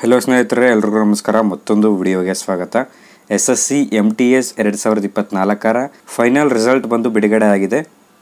Hello ಸ್ನೇಹಿತರೆ, ಎಲ್ರಿಗೂ ನಮಸ್ಕಾರ. ಮತ್ತೊಂದು ವಿಡಿಯೋಗೆ ಸ್ವಾಗತ. SSC MTS 2024ರ ಫೈನಲ್ ರಿಸಲ್ಟ್ ಬಂದು ಬಿಡುಗಡೆ ಆಗಿದೆ.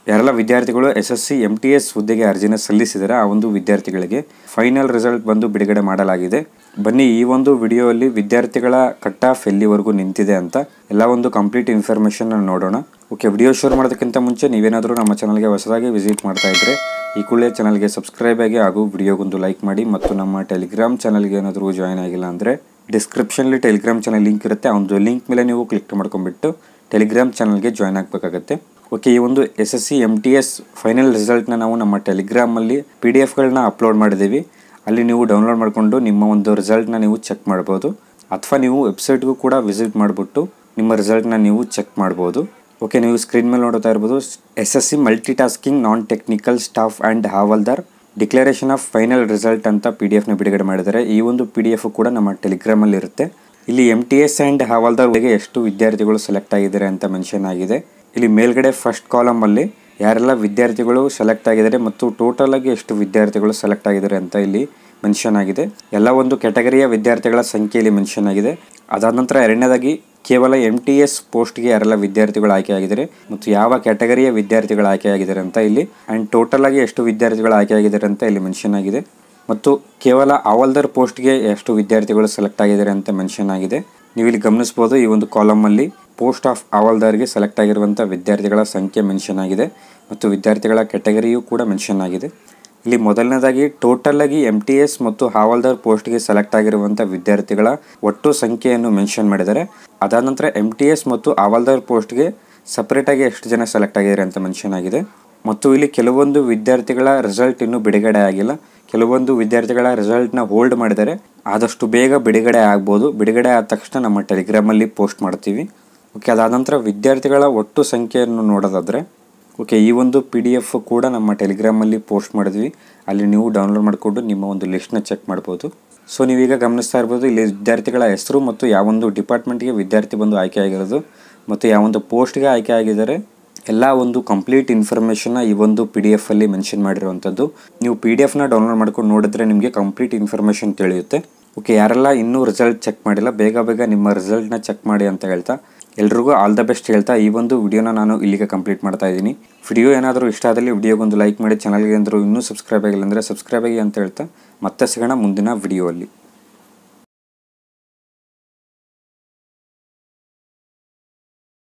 ಯಾರೆಲ್ಲ ವಿದ್ಯಾರ್ಥಿಗಳು SSC MTS ಹುದ್ದೆಗೆ ಅರ್ಜಿನ ಸಲ್ಲಿಸಿದರೆ ಆ ಒಂದು ವಿದ್ಯಾರ್ಥಿಗಳಿಗೆ ಫೈನಲ್ ರಿಸಲ್ಟ್ ಬಂದು ಬಿಡುಗಡೆ ಮಾಡಲಾಗಿದೆ. ಬನ್ನಿ ಈ ಒಂದು ವಿಡಿಯೋದಲ್ಲಿ ವಿದ್ಯಾರ್ಥಿಗಳ ಕಟ್ ಆಫ್ ಎಲ್ಲಿವರೆಗೂ ನಿಂತಿದೆ ಅಂತ ಎಲ್ಲ ಒಂದು ಕಂಪ್ಲೀಟ್ ಇನ್ಫಾರ್ಮೇಷನ್ ನೋಡೋಣ. ಓಕೆ, ವಿಡಿಯೋ ಶುರು ಮಾಡೋದಕ್ಕಿಂತ ಮುಂಚೆ ನೀವೇನಾದರೂ ನಮ್ಮ ಚಾನಲ್ಗೆ ಹೊಸದಾಗಿ ವಿಸಿಟ್ ಮಾಡ್ತಾ ಇದ್ರೆ ಈ ಕೂಡಲೇ ಚಾನಲ್ಗೆ ಸಬ್ಸ್ಕ್ರೈಬ್ ಆಗಿ ಹಾಗೂ ವಿಡಿಯೋಗೊಂದು ಲೈಕ್ ಮಾಡಿ. ಮತ್ತು ನಮ್ಮ ಟೆಲಿಗ್ರಾಮ್ ಚಾನಲ್ಗೆ ಏನಾದರೂ ಜಾಯ್ನ್ ಆಗಿಲ್ಲ ಅಂದರೆ ಡಿಸ್ಕ್ರಿಪ್ಷನ್ಲಿ ಟೆಲಿಗ್ರಾಮ್ ಚಾನಲ್ ಲಿಂಕ್ ಇರುತ್ತೆ. ಆ ಒಂದು ಲಿಂಕ್ ಮೇಲೆ ನೀವು ಕ್ಲಿಕ್ ಮಾಡ್ಕೊಂಡ್ಬಿಟ್ಟು ಟೆಲಿಗ್ರಾಮ್ ಚಾನಲ್ಗೆ ಜಾಯ್ನ್ ಆಗಬೇಕಾಗತ್ತೆ. ಓಕೆ, ಈ ಒಂದು SSC MTS ಫೈನಲ್ ರಿಸಲ್ಟ್ನ ನಾವು ನಮ್ಮ ಟೆಲಿಗ್ರಾಮಲ್ಲಿ PDF-ಗಳನ್ನ ಅಪ್ಲೋಡ್ ಮಾಡಿದ್ದೀವಿ. ಅಲ್ಲಿ ನೀವು ಡೌನ್ಲೋಡ್ ಮಾಡಿಕೊಂಡು ನಿಮ್ಮ ಒಂದು ರಿಸಲ್ಟ್ನ ನೀವು ಚೆಕ್ ಮಾಡ್ಬೋದು. ಅಥವಾ ನೀವು ವೆಬ್ಸೈಟ್ಗೂ ಕೂಡ ವಿಸಿಟ್ ಮಾಡಿಬಿಟ್ಟು ನಿಮ್ಮ ರಿಸಲ್ಟ್ನ ನೀವು ಚೆಕ್ ಮಾಡ್ಬೋದು. ಓಕೆ, ನೀವು ಸ್ಕ್ರೀನ್ ಮೇಲೆ ನೋಡ್ತಾ ಇರ್ಬೋದು SSC multi tasking non technical staff and Havaldar declaration of final result ಅಂತ PDF-ನ ಬಿಡುಗಡೆ ಮಾಡಿದ್ದಾರೆ. ಈ ಒಂದು PDF ಕೂಡ ನಮ್ಮ ಟೆಲಿಗ್ರಾಮಲ್ಲಿ ಇರುತ್ತೆ. ಇಲ್ಲಿ MTS ಆ್ಯಂಡ್ ಹವಾಲ್ದಾರ್ಗೆ ಎಷ್ಟು ವಿದ್ಯಾರ್ಥಿಗಳು ಸೆಲೆಕ್ಟ್ ಆಗಿದ್ದಾರೆ ಅಂತ ಮೆನ್ಷನ್ ಆಗಿದೆ. ಇಲ್ಲಿ ಮೇಲ್ಗಡೆ ಫಸ್ಟ್ ಕಾಲಮಲ್ಲಿ ಯಾರೆಲ್ಲ ವಿದ್ಯಾರ್ಥಿಗಳು ಸೆಲೆಕ್ಟ್ ಆಗಿದ್ದಾರೆ ಮತ್ತು ಟೋಟಲ್ ಆಗಿ ಎಷ್ಟು ವಿದ್ಯಾರ್ಥಿಗಳು ಸೆಲೆಕ್ಟ್ ಆಗಿದ್ದಾರೆ ಅಂತ ಇಲ್ಲಿ ಮೆನ್ಷನ್ ಆಗಿದೆ. ಎಲ್ಲ ಒಂದು ಕ್ಯಾಟಗರಿಯ ವಿದ್ಯಾರ್ಥಿಗಳ ಸಂಖ್ಯೆಯಲ್ಲಿ ಮೆನ್ಷನ್ ಆಗಿದೆ. ಅದಾದ ನಂತರ ಎರಡನೇದಾಗಿ ಕೇವಲ MTS ಪೋಸ್ಟ್ಗೆ ಯಾರೆಲ್ಲ ವಿದ್ಯಾರ್ಥಿಗಳು ಆಯ್ಕೆ ಆಗಿದ್ದಾರೆ ಮತ್ತು ಯಾವ ಕ್ಯಾಟಗರಿಯ ವಿದ್ಯಾರ್ಥಿಗಳು ಆಯ್ಕೆ ಆಗಿದ್ದಾರೆ ಅಂತ ಇಲ್ಲಿ ಆ್ಯಂಡ್ ಟೋಟಲ್ ಆಗಿ ಎಷ್ಟು ವಿದ್ಯಾರ್ಥಿಗಳು ಆಯ್ಕೆ ಆಗಿದ್ದಾರೆ ಅಂತ ಇಲ್ಲಿ ಮೆನ್ಷನ್ ಆಗಿದೆ. ಮತ್ತು ಕೇವಲ ಹವಾಲ್ದಾರ್ ಪೋಸ್ಟ್ಗೆ ಎಷ್ಟು ವಿದ್ಯಾರ್ಥಿಗಳು ಸೆಲೆಕ್ಟ್ ಆಗಿದ್ದಾರೆ ಅಂತ ಮೆನ್ಷನ್ ಆಗಿದೆ. ನೀವು ಇಲ್ಲಿ ಗಮನಿಸ್ಬೋದು, ಈ ಒಂದು ಕಾಲಮಲ್ಲಿ ಪೋಸ್ಟ್ ಆಫ್ ಹವಾಲ್ದಾರ್ಗೆ ಸೆಲೆಕ್ಟ್ ಆಗಿರುವಂಥ ವಿದ್ಯಾರ್ಥಿಗಳ ಸಂಖ್ಯೆ ಮೆನ್ಷನ್ ಆಗಿದೆ ಮತ್ತು ವಿದ್ಯಾರ್ಥಿಗಳ ಕ್ಯಾಟಗರಿಯೂ ಕೂಡ ಮೆನ್ಷನ್ ಆಗಿದೆ. ಇಲ್ಲಿ ಮೊದಲನೇದಾಗಿ ಟೋಟಲ್ ಆಗಿ MTS ಮತ್ತು ಹವಾಲ್ದಾರ್ ಪೋಸ್ಟ್ಗೆ ಸೆಲೆಕ್ಟ್ ಆಗಿರುವಂಥ ವಿದ್ಯಾರ್ಥಿಗಳ ಒಟ್ಟು ಸಂಖ್ಯೆಯನ್ನು ಮೆನ್ಷನ್ ಮಾಡಿದ್ದಾರೆ. ಅದಾದ ನಂತರ MTS ಮತ್ತು ಹವಾಲ್ದಾರ್ ಪೋಸ್ಟ್ಗೆ ಸಪ್ರೇಟಾಗಿ ಎಷ್ಟು ಜನ ಸೆಲೆಕ್ಟ್ ಆಗಿದ್ದಾರೆ ಅಂತ ಮೆನ್ಷನ್ ಆಗಿದೆ. ಮತ್ತು ಇಲ್ಲಿ ಕೆಲವೊಂದು ವಿದ್ಯಾರ್ಥಿಗಳ ರಿಸಲ್ಟ್ ಇನ್ನೂ ಬಿಡುಗಡೆ ಆಗಿಲ್ಲ. ಕೆಲವೊಂದು ವಿದ್ಯಾರ್ಥಿಗಳ ರಿಸಲ್ಟ್ನ ಹೋಲ್ಡ್ ಮಾಡಿದ್ದಾರೆ. ಆದಷ್ಟು ಬೇಗ ಬಿಡುಗಡೆ ಆಗ್ಬೋದು. ಬಿಡುಗಡೆ ಆದ ತಕ್ಷಣ ನಮ್ಮ ಟೆಲಿಗ್ರಾಮಲ್ಲಿ ಪೋಸ್ಟ್ ಮಾಡ್ತೀವಿ. ಓಕೆ, ಅದಾದ ನಂತರ ವಿದ್ಯಾರ್ಥಿಗಳ ಒಟ್ಟು ಸಂಖ್ಯೆಯನ್ನು ನೋಡೋದಾದರೆ ಓಕೆ, ಈ ಒಂದು PDF ಕೂಡ ನಮ್ಮ ಟೆಲಿಗ್ರಾಮಲ್ಲಿ ಪೋಸ್ಟ್ ಮಾಡಿದ್ವಿ. ಅಲ್ಲಿ ನೀವು ಡೌನ್ಲೋಡ್ ಮಾಡಿಕೊಂಡು ನಿಮ್ಮ ಒಂದು ಲಿಸ್ಟ್ನ ಚೆಕ್ ಮಾಡ್ಬೋದು. ಸೊ ನೀವೀಗ ಗಮನಿಸ್ತಾ ಇರ್ಬೋದು, ಇಲ್ಲಿ ವಿದ್ಯಾರ್ಥಿಗಳ ಹೆಸರು ಮತ್ತು ಯಾವೊಂದು ಡಿಪಾರ್ಟ್ಮೆಂಟ್ಗೆ ವಿದ್ಯಾರ್ಥಿ ಬಂದು ಆಯ್ಕೆ ಆಗಿರೋದು ಮತ್ತು ಯಾವೊಂದು ಪೋಸ್ಟ್ಗೆ ಆಯ್ಕೆ ಆಗಿದ್ದಾರೆ ಎಲ್ಲ ಒಂದು ಕಂಪ್ಲೀಟ್ ಇನ್ಫಾರ್ಮೇಷನ್ನ ಈ ಒಂದು PDF-ಅಲ್ಲಿ ಮೆನ್ಷನ್ ಮಾಡಿರುವಂಥದ್ದು. ನೀವು PDF-ನ ಡೌನ್ಲೋಡ್ ಮಾಡ್ಕೊಂಡು ನೋಡಿದ್ರೆ ನಿಮಗೆ ಕಂಪ್ಲೀಟ್ ಇನ್ಫಾರ್ಮೇಷನ್ ತಿಳಿಯುತ್ತೆ. ಓಕೆ, ಯಾರೆಲ್ಲ ಇನ್ನೂ ರಿಸಲ್ಟ್ ಚೆಕ್ ಮಾಡಿಲ್ಲ ಬೇಗ ನಿಮ್ಮ ರಿಸಲ್ಟ್ನ ಚೆಕ್ ಮಾಡಿ ಅಂತ ಹೇಳ್ತಾ ಎಲ್ರಿಗೂ ಆಲ್ ದ ಬೆಸ್ಟ್ ಹೇಳ್ತಾ ಈ ಒಂದು ವಿಡಿಯೋನ ನಾನು ಇಲ್ಲಿಗೆ ಕಂಪ್ಲೀಟ್ ಮಾಡ್ತಾ ಇದ್ದೀನಿ. ವಿಡಿಯೋ ಏನಾದರೂ ಇಷ್ಟ ಆದಲ್ಲಿ ವಿಡಿಯೋಗೊಂದು ಲೈಕ್ ಮಾಡಿ. ಚಾನಲ್ಗೆ ಏನಾದರೂ ಇನ್ನೂ ಸಬ್ಸ್ಕ್ರೈಬ್ ಆಗಿಲ್ಲ ಅಂದರೆ ಸಬ್ಸ್ಕ್ರೈಬ್ ಆಗಿ ಅಂತ ಹೇಳ್ತಾ ಮತ್ತೆ ಸಿಗೋಣ ಮುಂದಿನ ವಿಡಿಯೋಲ್ಲಿ.